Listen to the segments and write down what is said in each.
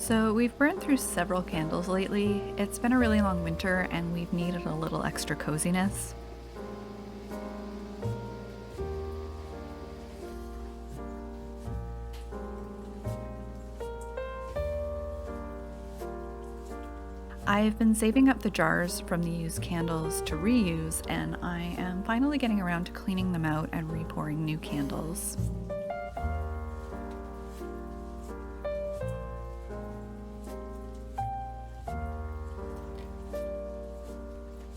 So, we've burned through several candles lately. It's been a really long winter and we've needed a little extra coziness. I've been saving up the jars from the used candles to reuse, and I am finally getting around to cleaning them out and repouring new candles.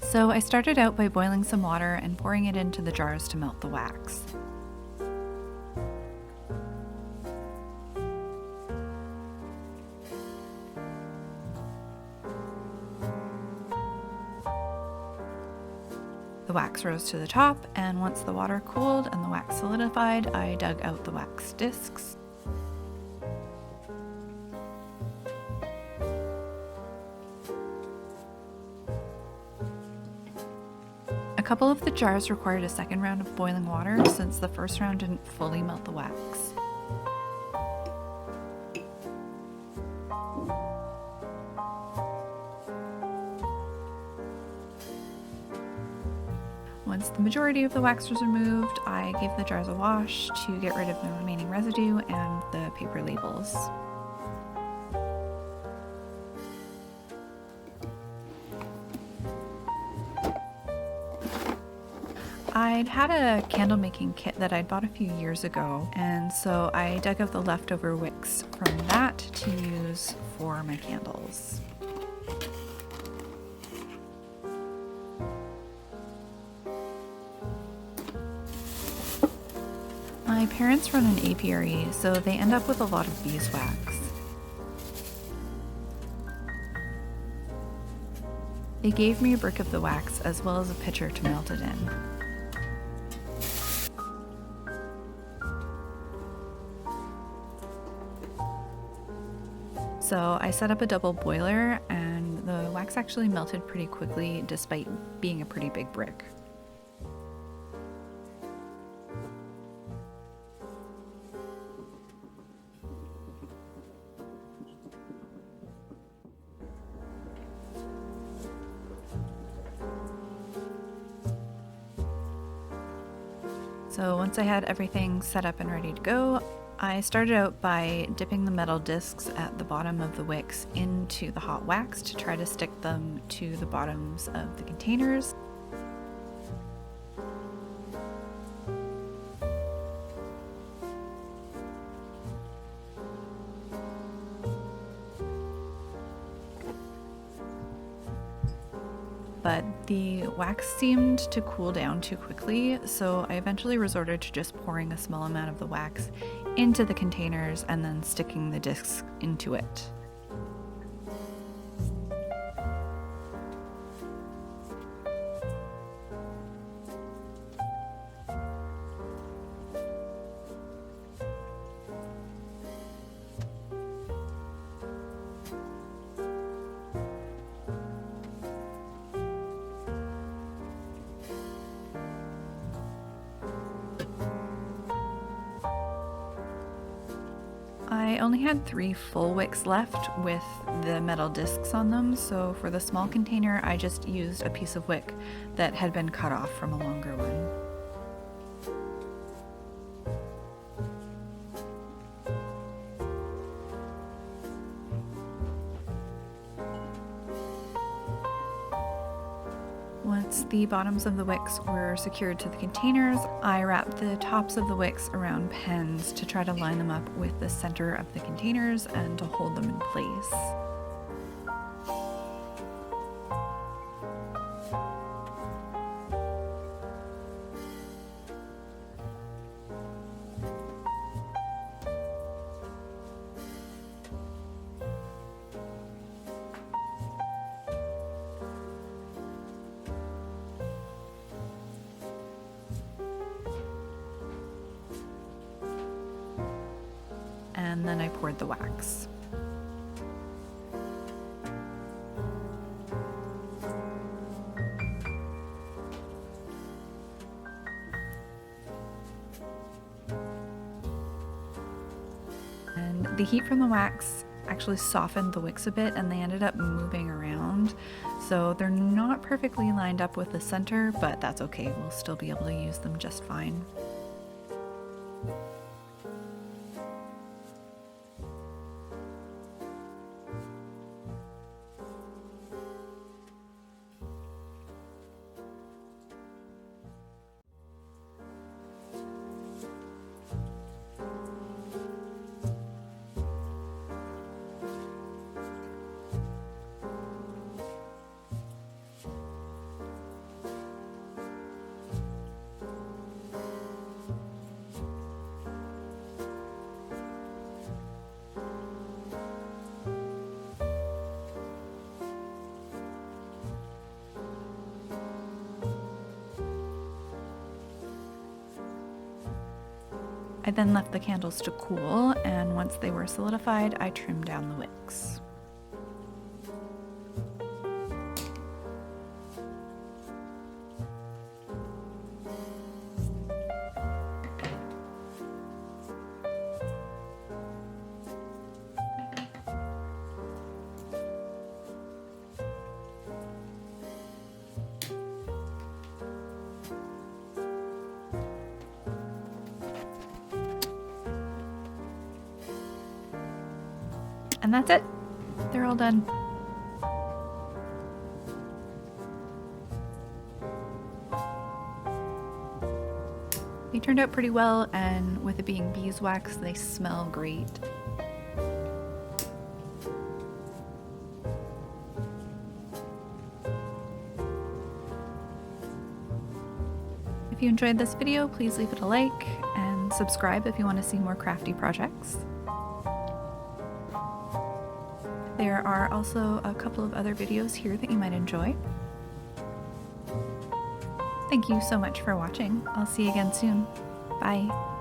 So, I started out by boiling some water and pouring it into the jars to melt the wax. The wax rose to the top, and once the water cooled and the wax solidified, I dug out the wax discs. A couple of the jars required a second round of boiling water since the first round didn't fully melt the wax. Once the majority of the wax was removed, I gave the jars a wash to get rid of the remaining residue and the paper labels. I'd had a candle making kit that I'd bought a few years ago, and so I dug out the leftover wicks from that to use for my candles. My parents run an apiary, so they end up with a lot of beeswax. They gave me a brick of the wax as well as a pitcher to melt it in. So I set up a double boiler, and the wax actually melted pretty quickly despite being a pretty big brick. So once I had everything set up and ready to go, I started out by dipping the metal discs at the bottom of the wicks into the hot wax to try to stick them to the bottoms of the containers. But the wax seemed to cool down too quickly, so I eventually resorted to just pouring a small amount of the wax into the containers and then sticking the discs into it. I only had 3 full wicks left with the metal discs on them, so for the small container I just used a piece of wick that had been cut off from a longer one. Once the bottoms of the wicks were secured to the containers, I wrapped the tops of the wicks around pens to try to line them up with the center of the containers and to hold them in place. And then I poured the wax. And the heat from the wax actually softened the wicks a bit and they ended up moving around. So they're not perfectly lined up with the center, but that's okay. We'll still be able to use them just fine. I then left the candles to cool, and once they were solidified, I trimmed down the wicks. And that's it. They're all done. They turned out pretty well, and with it being beeswax, they smell great. If you enjoyed this video, please leave it a like and subscribe if you want to see more crafty projects. There are also a couple of other videos here that you might enjoy. Thank you so much for watching. I'll see you again soon. Bye.